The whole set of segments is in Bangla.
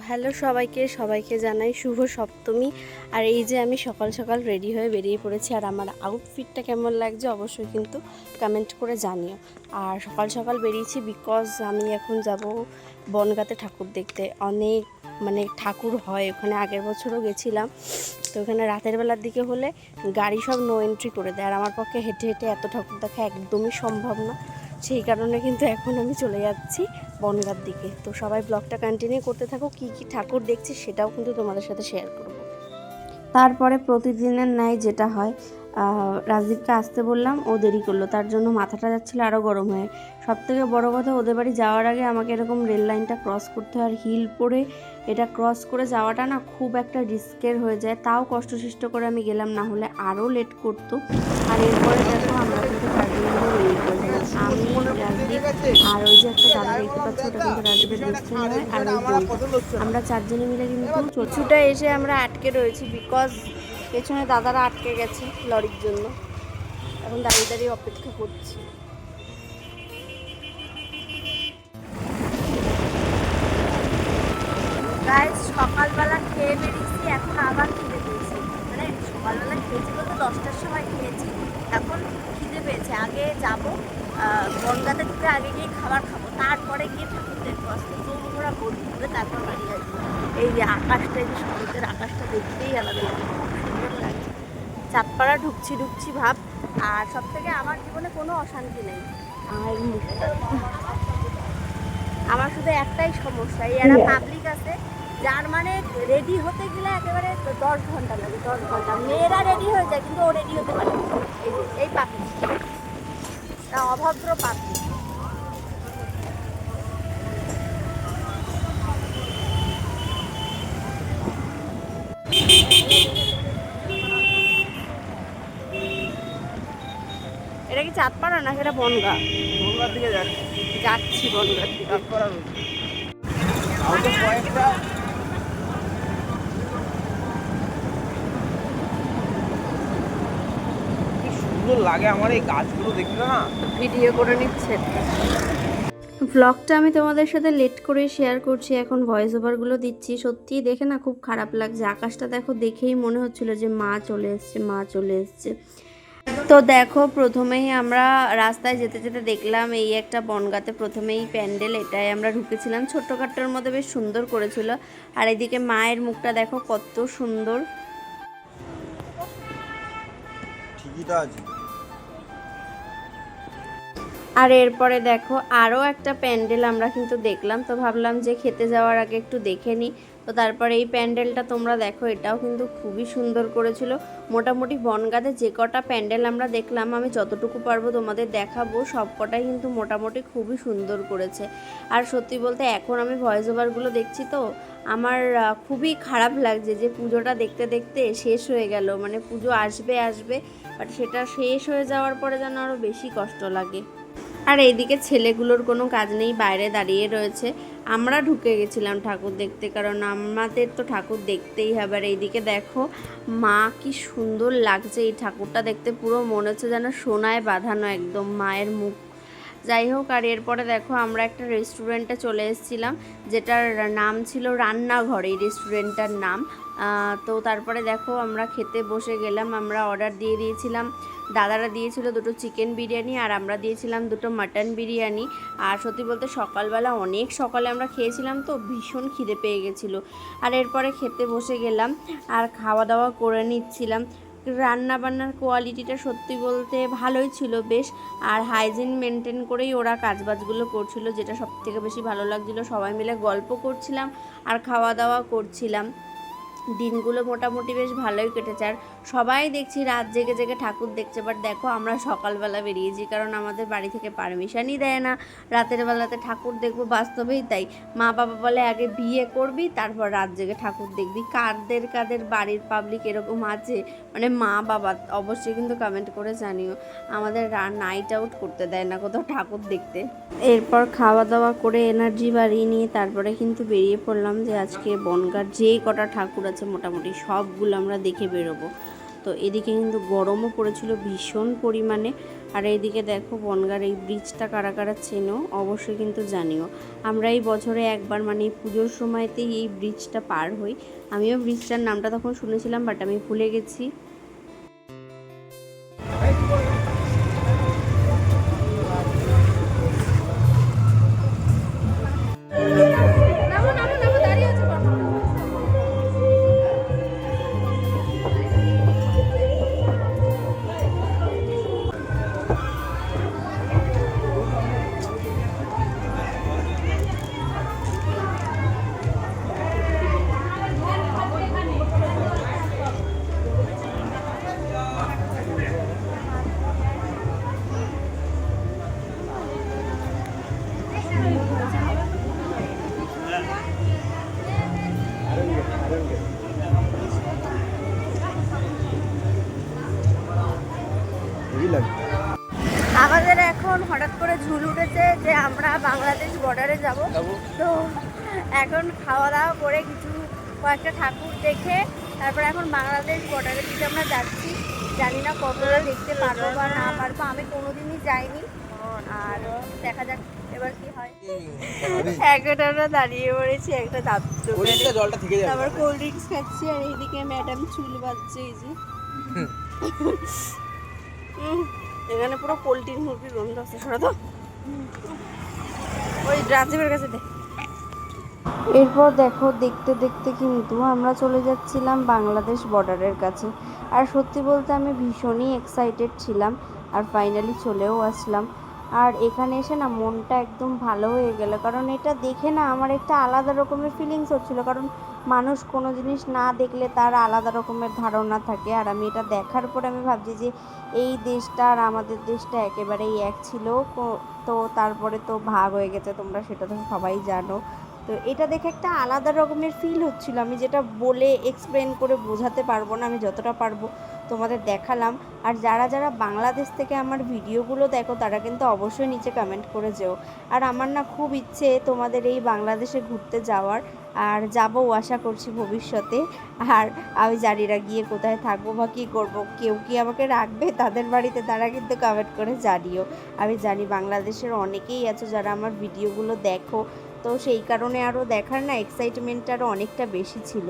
হ্যালো সবাইকে জানাই শুভ সপ্তমী। আর এই যে আমি সকাল সকাল রেডি হয়ে বেরিয়ে পড়েছি, আর আমার আউটফিটটা কেমন লাগছে অবশ্যই কিন্তু কমেন্ট করে জানিও। আর সকাল সকাল বেরিয়েছি বিকজ আমি এখন যাব বনগাঁতে ঠাকুর দেখতে। অনেক ঠাকুর হয় ওখানে, আগের বছরও গেছিলাম। তো ওখানে রাতের বেলার দিকে হলে গাড়ি সব নো এন্ট্রি করে দেয়, আর আমার পক্ষে হেঁটে হেঁটে এত ঠাকুর দেখা একদমই সম্ভব না। সেই কারণে কিন্তু এখন আমি চলে যাচ্ছি বনগাঁর দিকে। তো সবাই ব্লগটা কন্টিনিউ করতে থাকো, কি কি ঠাকুর দেখছি সেটাও কিন্তু তোমাদের সাথে শেয়ার করব। তারপরে প্রতিদিনের ন্যায় যেটা হয়, রাজদীপকে আসতে বললাম, ও দেরি করলো, তার জন্য মাথাটা যাচ্ছিলো আরও গরম হয়ে। সবথেকে বড় কথা, ওদের বাড়ি যাওয়ার আগে আমাকে এরকম রেল লাইনটা ক্রস করতে হয়, আর হিল পরে এটা ক্রস করে যাওয়াটা না খুব একটা রিস্কের হয়ে যায়। তাও কষ্টসৃষ্ট করে আমি গেলাম, না হলে আরও লেট করতো। আর এরপরে দেখো আমরা কিন্তু চারজনে মিলে বেরিয়ে পড়েছিলাম, আমি, রাজদীপ, আর ওই যে একটা দাদা দেখতে পাচ্ছি, ওটা কিন্তু রাজদীপের বেস্ট ফ্রেন্ড হয়, আর ওই বোনটা। আমরা চারজনে মিলে কিন্তু ছুটে এসে আমরা আটকে রয়েছি বিকজ পেছনে দাদারা আটকে গেছে লরির জন্য। এখন দাঁড়িয়ে দাঁড়িয়ে অপেক্ষা করছি। গাইস, সকালবেলা খেয়ে বেরিয়েছি, এখন আবার খিদে পেয়েছি। সকালবেলা খেয়েছি বলতে 10টার সময় খেয়েছি, এখন খিদে পেয়েছে। আগে যাব বনগাঁতে ঢুকে আগে গিয়ে খাবার খাবো, তারপরে গিয়ে ঠাকুর দেখবো। আজকে চৌমুখরা বন্ধ করে তারপর বাড়ি আসবো। এই যে আকাশটা, এই যে সমুদ্রের আকাশটা দেখতেই আলাদা লাগে, খুব সুন্দর লাগে। চাঁদপাড়া ঢুকছি ভাব। আর সব থেকে আমার জীবনে কোনো অশান্তি নেই। আর আমার শুধু একটাই সমস্যা, এই একটা পাবলিক আছে যার রেডি হতে গেলে একেবারে 10 ঘন্টা লাগে, 10 ঘন্টা। মেয়েরা রেডি হয়ে যায় কিন্তু ও রেডি হতে পারে। এই পাবলিক অভদ্র পাবলিক। এটা কি চাঁদপাড়া না সেটা বনগাঁ? বনগাঁর দিকে যাচ্ছি বনগাঁর দিকে। চাঁদপাড়ার কি সুন্দর লাগে আমার এই গাছগুলো দেখলে না। ভিডিও করে নিচ্ছে। ব্লগটা আমি তোমাদের সাথে লেট করে শেয়ার করছি, এখন ভয়েস ওভারগুলো দিচ্ছি। সত্যিই দেখে না খুব খারাপ লাগছে। আকাশটা দেখো, দেখেই মনে হচ্ছিল যে মা চলে এসছে। তো দেখো, প্রথমেই আমরা রাস্তায় যেতে যেতে দেখলাম এই একটা বনগাঁতে প্রথমেই প্যান্ডেল, এটাই আমরা ঢুকেছিলাম। ছোট্টখাট্টোর মধ্যে বেশ সুন্দর করেছিল। আর এদিকে মায়ের মুখটা দেখো কত সুন্দর। ঠিকইটা আছে। আর এরপরে দেখো আরও একটা প্যান্ডেল আমরা কিন্তু দেখলাম। তো ভাবলাম যে খেতে যাওয়ার আগে একটু দেখে নিই। তো তারপরে এই প্যান্ডেলটা তোমরা দেখো, এটাও কিন্তু খুবই সুন্দর করেছিল। মোটামুটি বনগাঁতে যে কটা প্যান্ডেল আমরা দেখলাম, আমি যতটুকু পারবো তোমাদের দেখাবো, সব কটাই কিন্তু মোটামুটি খুবই সুন্দর করেছে। আর সত্যি বলতে এখন আমি ভয়েস ওভারগুলো দেখছি, তো আমার খুবই খারাপ লাগছে যে পুজোটা দেখতে দেখতে শেষ হয়ে গেল। পুজো আসবে বাট সেটা শেষ হয়ে যাওয়ার পরে যেন আরও বেশি কষ্ট লাগে। আর এইদিকে ছেলেগুলোর কোনো কাজ নেই, বাইরে দাঁড়িয়ে রয়েছে। আমরা ঢুকে গেছিলাম ঠাকুর দেখতে, কারণ আমাদের তো ঠাকুর দেখতেই হবে। আর এইদিকে দেখো মা, কি সুন্দর লাগছে এই ঠাকুরটা দেখতে, পুরো মনে হচ্ছে যেন সোনায় বাঁধানো একদম মায়ের মুখ। যাই হোক, আর এরপরে দেখো আমরা একটা রেস্টুরেন্টে চলে এসেছিলাম, যেটার নাম ছিল রান্নাঘর, এই রেস্টুরেন্টটার নাম। তো তারপরে দেখো আমরা খেতে বসে গেলাম। আমরা অর্ডার দিয়ে দিয়েছিলাম, দাদারা দিয়েছিল 2টো চিকেন বিরিয়ানি, আর আমরা দিয়েছিলাম 2টো মাটন বিরিয়ানি। আর সত্যি বলতে সকালবেলা অনেক সকালে আমরা খেয়েছিলাম, তো ভীষণ খিদে পেয়ে গেছিলো। আর এরপরে খেতে বসে গেলাম আর খাওয়া দাওয়া করে নিচ্ছিলাম। রান্নাবান্নার কোয়ালিটিটা সত্যি বলতে ভালোই ছিল বেশ, আর হাইজিন মেনটেন করেই ওরা কাজবাজগুলো করছিল, যেটা সবথেকে বেশি ভালো লাগছিলো। সবাই মিলে গল্প করছিলাম আর খাওয়া দাওয়া করছিলাম। দিনগুলো মোটামুটি বেশ ভালোই কেটেছে। আর সবাই দেখছি রাত জেগে জেগে ঠাকুর দেখছে, বাট দেখো আমরা সকালবেলা বেরিয়েছি, কারণ আমাদের বাড়ি থেকে পারমিশনই দেয় না রাতের বেলাতে ঠাকুর দেখবো। বাস্তবেই তাই, মা বাবা বলে আগে বিয়ে করবি তারপর রাত জেগে ঠাকুর দেখবি। কাদের বাড়ির পাবলিক এরকম আছে, মা বাবা অবশ্যই কিন্তু কমেন্ট করে জানিও। আমাদের নাইট আউট করতে দেয় না কোথাও ঠাকুর দেখতে। এরপর খাওয়া দাওয়া করে এনার্জি বাড়িয়ে নিয়ে তারপরে কিন্তু বেরিয়ে পড়লাম যে আজকে বনগাঁর যেই কটা ঠাকুর আছে মোটামুটি সবগুলো আমরা দেখে বেরোবো। তো এদিকে কিন্তু গরমও পড়েছিল ভীষণ পরিমাণে। আর এইদিকে দেখো বনগাঁর এই ব্রিজটা কারা কারা চেনো অবশ্যই কিন্তু জানিও। আমরা এই বছরে একবার মানে পুজোর সময়তেই এই ব্রিজটা পার হই। আমিও ব্রিজটার নামটা তখন শুনেছিলাম, বাট আমি ভুলে গেছি। আমাদের এখন হঠাৎ করে ঝুল উঠেছে যে আমরা বাংলাদেশ বর্ডারে যাব। তো এখন খাওয়া দাওয়া করে কিছু কয়েকটা ঠাকুর দেখে তারপর এখন বাংলাদেশ বর্ডারের দিকে আমরা যাচ্ছি। জানি না কতটা দেখতে পারবো বা না পারবো, আমি কোনোদিনই যাইনি। আর দেখা যাক এবার কি হয়। একটা আমরা দাঁড়িয়ে পড়েছি একটা জলটা থেকে যাবে, তারপর কোল্ড ড্রিঙ্কস খাচ্ছি। আর এইদিকে ম্যাডাম চুল বাজছে এই যে। এখানে পুরো পোলট্রির মুরগির গন্ধ আছে। সরা তো ওই রাজীবের কাছে দে। এরপর দেখো দেখতে দেখতে কিন্তু আমরা চলে যাচ্ছিলাম বাংলাদেশ বর্ডারের কাছে। আর সত্যি বলতে আমি ভীষণই এক্সাইটেড ছিলাম, আর ফাইনালি চলেও আসলাম। আর এখানে এসে না মনটা একদম ভালো হয়ে গেল, কারণ এটা দেখে না আমার একটা আলাদা রকমের ফিলিংস হচ্ছিলো। কারণ মানুষ কোনো জিনিস না দেখলে তার আলাদা রকমের ধারণা থাকে, আর আমি এটা দেখার পর আমি ভাবছি যে এই দেশটা আর আমাদের দেশটা একেবারেই এক ছিল। তো তারপরে তো ভাগ হয়ে গেছে, তোমরা সেটা তো সবাই জানো। তো এটা দেখে একটা আলাদা রকমের ফিল হচ্ছিল, আমি যেটা বলে এক্সপ্লেন করে বোঝাতে পারবো না। আমি যতটা পারবো তোমাদের দেখালাম। আর যারা যারা বাংলাদেশ থেকে আমার ভিডিওগুলো দেখো তারা কিন্তু অবশ্যই নিচে কমেন্ট করে যেও। আর আমার না খুব ইচ্ছে তোমাদের এই বাংলাদেশে ঘুরতে যাওয়ার, আর যাবো আশা করছি ভবিষ্যতে। আর আমি জানি না গিয়ে কোথায় থাকবো বা কী করবো, কেউ কি আমাকে রাখবে তাদের বাড়িতে, তারা কিন্তু কমেন্ট করে জানিও। আমি জানি বাংলাদেশের অনেকেই আছো যারা আমার ভিডিওগুলো দেখো, তো সেই কারণে আরও দেখার না এক্সাইটমেন্টটা আরও অনেকটা বেশি ছিল।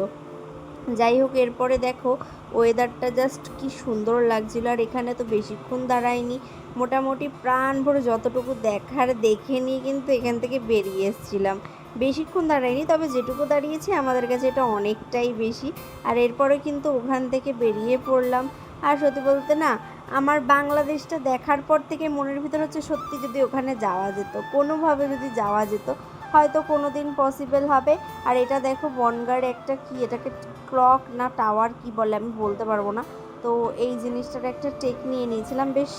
যাই হোক, এরপরে দেখো ওয়েদারটা জাস্ট কি সুন্দর লাগছিল। আর এখানে তো বেশিক্ষণ দাঁড়ায়নি, মোটামুটি প্রাণ ভরে যতটুকু দেখার দেখে নিয়ে কিন্তু এখান থেকে বেরিয়ে এসেছিলাম। বেশিক্ষণ দাঁড়ায়নি, তবে যেটুকু দাঁড়িয়েছি আমাদের কাছে এটা অনেকটাই বেশি। আর এরপরে কিন্তু ওখান থেকে বেরিয়ে পড়লাম। আর সত্যি বলতে না আমার বাংলাদেশটা দেখার পর থেকে মনের ভিতর হচ্ছে সত্যি যদি ওখানে যাওয়া যেত, কোনোভাবে যদি যাওয়া যেত, হয়তো কোনো দিন পসিবল হবে। আর এটা দেখো বনগাঁর একটা কি, এটাকে ক্লক না টাওয়ার কি বলে আমি বলতে পারবো না। তো এই জিনিসটার একটা টেক নিয়ে নিয়েছিলাম, বেশ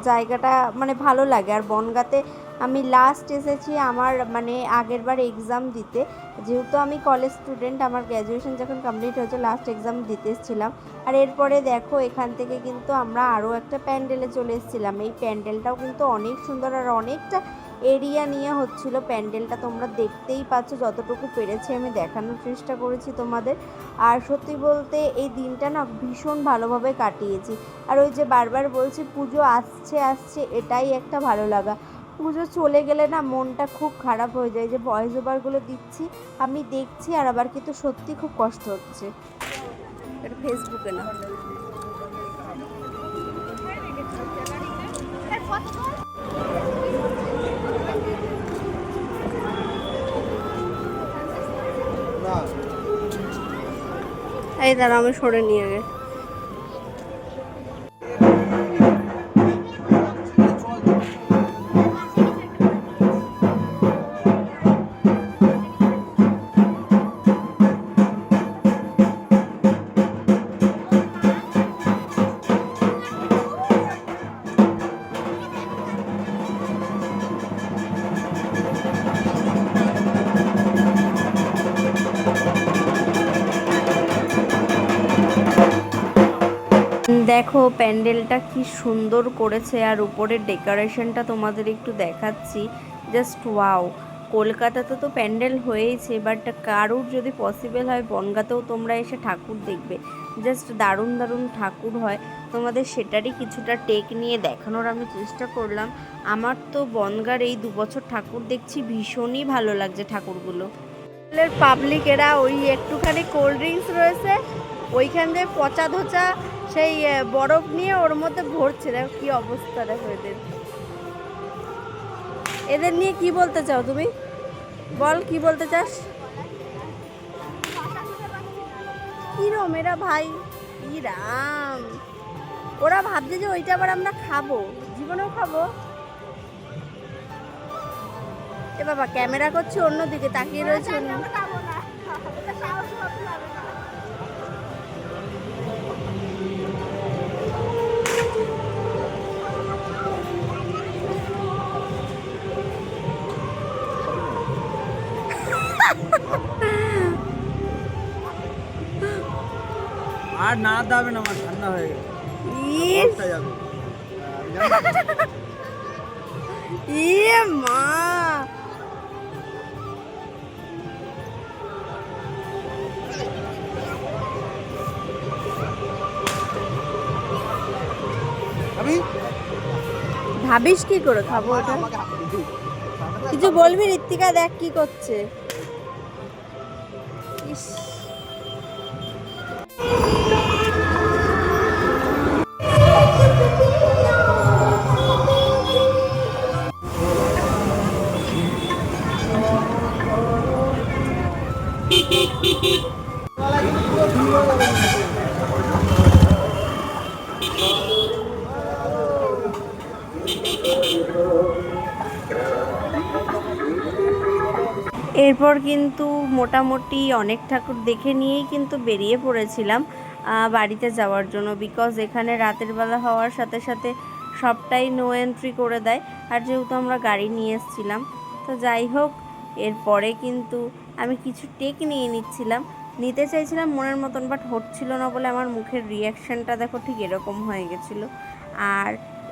জায়গাটা মানে ভালো লাগে। আর বনগাঁতে আমি লাস্ট এসেছি আমার মানে আগের বার এক্সাম দিতে, যেহেতু আমি কলেজ স্টুডেন্ট, আমার গ্র্যাজুয়েশন যখন কমপ্লিট হয়েছে লাস্ট এক্সাম দিতে এসেছিলাম। আর এরপরে দেখো এখান থেকে কিন্তু আমরা আরও একটা প্যান্ডেলে চলে এসেছিলাম। এই প্যান্ডেলটাও কিন্তু অনেক সুন্দর, আর অনেকটা এরিয়া নিয়ে হচ্ছিল প্যান্ডেলটা, তোমরা দেখতেই পাচ্ছ। যতটুকু পেরেছি আমি দেখানোর চেষ্টা করেছি তোমাদের। আর সত্যি বলতে এই দিনটা না ভীষণ ভালোভাবে কাটিয়েছি। আর ওই যে বারবার বলছি পুজো আসছে আসছে, এটাই একটা ভালো লাগা। পুজো চলে গেলে না মনটা খুব খারাপ হয়ে যায়, যে ভয়েস ওভারগুলো দিচ্ছি আমি দেখছি আর আবার কিন্তু সত্যি খুব কষ্ট হচ্ছে। এটা ফেসবুকে না। এই দাঁড়া আমি সরে নিয়ে গে। দেখো প্যান্ডেলটা কি সুন্দর করেছে, আর উপরের ডেকোরেশনটা তোমাদের একটু দেখাচ্ছি, জাস্ট ওয়াও। কলকাতাতে তো প্যান্ডেল হয়েইছে, বাট কারুর যদি পসিবল হয় বনগাঁতেও তোমরা এসে ঠাকুর দেখবে, জাস্ট দারুণ দারুণ ঠাকুর হয়। তোমাদের সেটারই কিছুটা টেক নিয়ে দেখানোর আমি চেষ্টা করলাম। আমার তো বনগাঁর এই 2 বছর ঠাকুর দেখছি, ভীষণই ভালো লাগছে ঠাকুরগুলো। পাবলিকেরা ওই একটুখানি কোল্ড ড্রিঙ্কস রয়েছে, ওইখান দিয়ে পচা ধোচা সেই বরফ নিয়ে ওর মধ্যে ভরছে। দেখো কি অবস্থা, দেখো এদের। এদের নিয়ে কি বলতে চাও তুমি? বল কি বলতে চাস? কিরম এরা ভাই, কি রাম! ওরা ভাবছে যে ওইটা আবার আমরা খাবো, জীবনেও খাবো। এ বাবা, ক্যামেরা করছি অন্যদিকে, তাকিয়ে রয়েছে অন্য। আর না দাবে না, আমার ঠান্ডা হয়ে গেছে। ইয়ে মা, ভাবিস কি করে খাবো ওটা? কিছু বলবি ঋত্বিকা? দেখ কি করছে। ইস, এরপর কিন্তু মোটামুটি অনেক ঠাকুর দেখে নিয়েই কিন্তু বেরিয়ে পড়েছিলাম বাড়িতে যাওয়ার জন্য, বিকজ এখানে রাতের বেলা হওয়ার সাথে সাথে সবটাই নো এন্ট্রি করে দেয়। আর যেহেতু আমরা গাড়ি নিয়ে এসেছিলাম, তো যাই হোক, এরপরে কিন্তু আমি কিছু টেক নিয়ে নিতে চাইছিলাম মনের মতন, বাট হচ্ছিল না বলে আমার মুখের রিয়াকশানটা দেখো ঠিক এরকম হয়ে গেছিলো। আর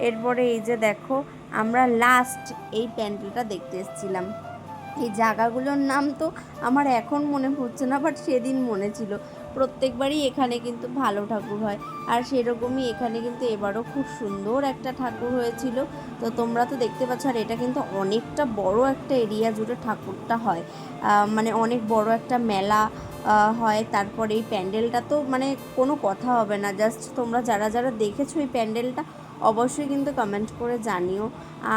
এরপরে এই যে দেখো, আমরা লাস্ট এই প্যান্ডেলটা দেখতে এসেছিলাম। এই জায়গাগুলোর নাম তো আমার এখন মনে পড়ছে না, বাট সেদিন মনে ছিল। প্রত্যেকবারই এখানে কিন্তু ভালো ঠাকুর হয়, আর সেরকমই এখানে কিন্তু এবারও খুব সুন্দর একটা ঠাকুর হয়েছিল। তো তোমরা তো দেখতে পাচ্ছ, আর এটা কিন্তু অনেকটা বড় একটা এরিয়া জুড়ে ঠাকুরটা হয়, মানে অনেক বড় একটা মেলা হয়। তারপরে এই প্যান্ডেলটা তো মানে কোনো কথা হবে না, জাস্ট তোমরা যারা যারা দেখেছো এই প্যান্ডেলটা অবশ্যই কিন্তু কমেন্ট করে জানিও।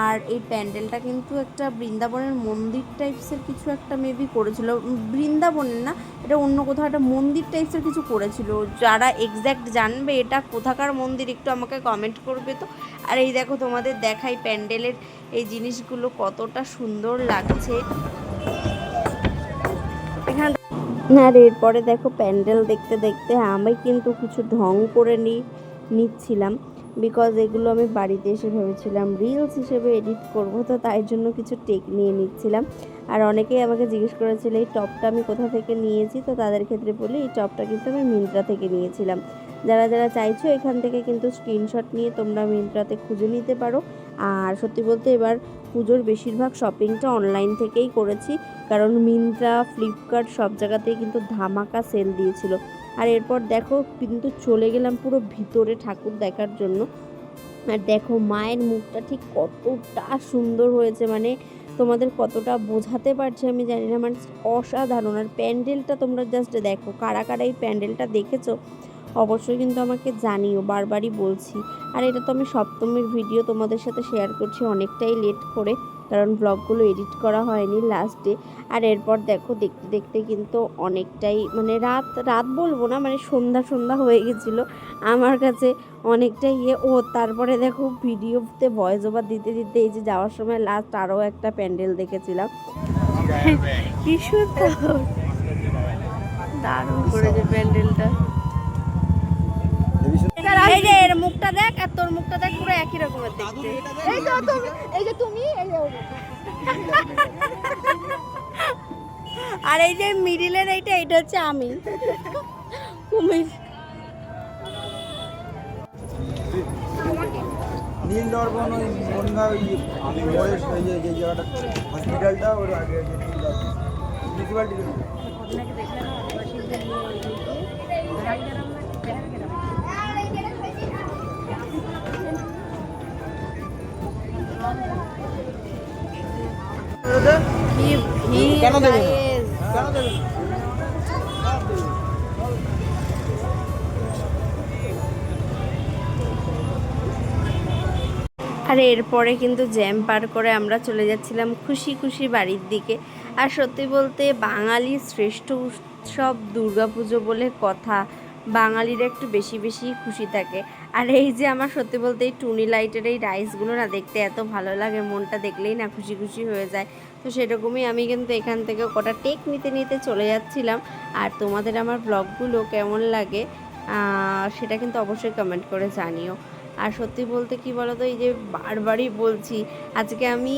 আর এই প্যান্ডেলটা কিন্তু একটা বৃন্দাবনের মন্দির টাইপসের কিছু একটা মেবি করেছিল, বৃন্দাবনের না, এটা অন্য কোথাও একটা মন্দির টাইপসের কিছু করেছিল। যারা এক্স্যাক্ট জানবে এটা কোথাকার মন্দির একটু আমাকে কমেন্ট করবে তো। আর এই দেখো, তোমাদের দেখাই প্যান্ডেলের এই জিনিসগুলো কতটা সুন্দর লাগছে এখানে। আর এরপরে দেখো, প্যান্ডেল দেখতে দেখতে আমি কিন্তু কিছু ঢং করে নিচ্ছিলাম, বিকজ এগুলো আমি বাড়িতে এসে ভেবেছিলাম রিলস হিসেবে এডিট করব, তো তাই জন্য কিছু টেক নিয়ে নিচ্ছিলাম। আর অনেকেই আমাকে জিজ্ঞেস করেছিল এই টপটা আমি কোথা থেকে নিয়েছি, তো তাদের ক্ষেত্রে বলি এই টপটা কিন্তু আমি মিন্ত্রা থেকে নিয়েছিলাম। যারা যারা চাইছো এখান থেকে কিন্তু স্ক্রিনশট নিয়ে তোমরা মিন্ত্রাতে খুঁজে নিতে পারো। আর সত্যি বলতে এবার পুজোর বেশিরভাগ শপিংটা অনলাইন থেকেই করেছি, কারণ মিন্ত্রা, ফ্লিপকার্ট সব জায়গাতেই কিন্তু ধামাকা সেল দিয়েছিল। আর এরপর দেখো কিন্তু চলে গেলাম পুরো ভিতরে ঠাকুর দেখার জন্য। আর দেখো মায়ের মুখটা ঠিক কতটা সুন্দর হয়েছে, মানে তোমাদের কতটা বোঝাতে পারছে আমি জানি না, মানে অসাধারণ। আর প্যান্ডেলটা তোমরা জাস্ট দেখো, কারা কারা এই প্যান্ডেলটা দেখেছো অবশ্যই কিন্তু আমাকে জানিও, বারবারই বলছি। আর এটা তো আমি সপ্তমীর ভিডিও তোমাদের সাথে শেয়ার করছি অনেকটাই লেট করে, কারণ ব্লগগুলো এডিট করা হয়নি লাস্ট ডে। আর এরপর দেখো দেখতে দেখতে কিন্তু অনেকটাই মানে রাত বলবো না, মানে সন্ধ্যা হয়ে গেছিলো আমার কাছে অনেকটাই তারপরে দেখো ভিডিওতে ভয়েস ওভার দিতে দিতে এই যে যাওয়ার সময় লাস্ট আরও একটা প্যান্ডেল দেখেছিলাম। কি সুন্দর, দারুণ করেছে প্যান্ডেলটা। এই যে এর মুখটা দেখ আর তোর মুখটা দেখ, পুরো একই রকমের দেখতে। এই তো তুমি, এই যে তুমি, এই যে আর এই যে মিডিলের এইটা হচ্ছে আমি, কুমির। নীল দর্পণ ওই বনগা ওই মোড়ের ওই যে জায়গাটা হসপিটালটা ওর আগে যে নীল দর্পণ মিউনিসিপ্যালিটি। কি ভিড় কেন দেবে না? guys! কেন দেবে? আর এরপরে কিন্তু জ্যাম পার করে আমরা চলে যাচ্ছিলাম খুশি খুশি বাড়ির দিকে। আর সত্যি বলতে বাঙালির শ্রেষ্ঠ উৎসব দুর্গাপুজো বলে কথা, বাঙালিরা একটু বেশি বেশি খুশি থাকে। আর এই যে আমার সত্যি বলতে এই টুনি লাইটের এই রাইসগুলো না দেখতে এত ভালো লাগে, মনটা দেখলেই না খুশি খুশি হয়ে যায়। তো সেরকমই আমি কিন্তু এখান থেকে কটা টেক নিতে নিতে চলে যাচ্ছিলাম। আর তোমাদের আমার ব্লগগুলো কেমন লাগে সেটা কিন্তু অবশ্যই কমেন্ট করে জানিও। আর সত্যি বলতে কি বলো তো, এই যে বারবারই বলছি, আজকে আমি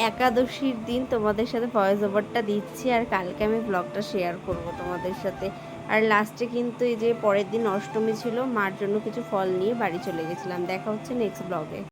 একাদশীর দিন তোমাদের সাথে ভয়েস ওভারটা দিচ্ছি, আর কালকে আমি ব্লগটা শেয়ার করব তোমাদের সাথে। আর লাস্টে কিন্তু এই যে পরের দিন অষ্টমী ছিল, মার জন্য কিছু ফল নিয়ে বাড়ি চলে গেছিলাম। দেখা হচ্ছে নেক্সট ব্লগে।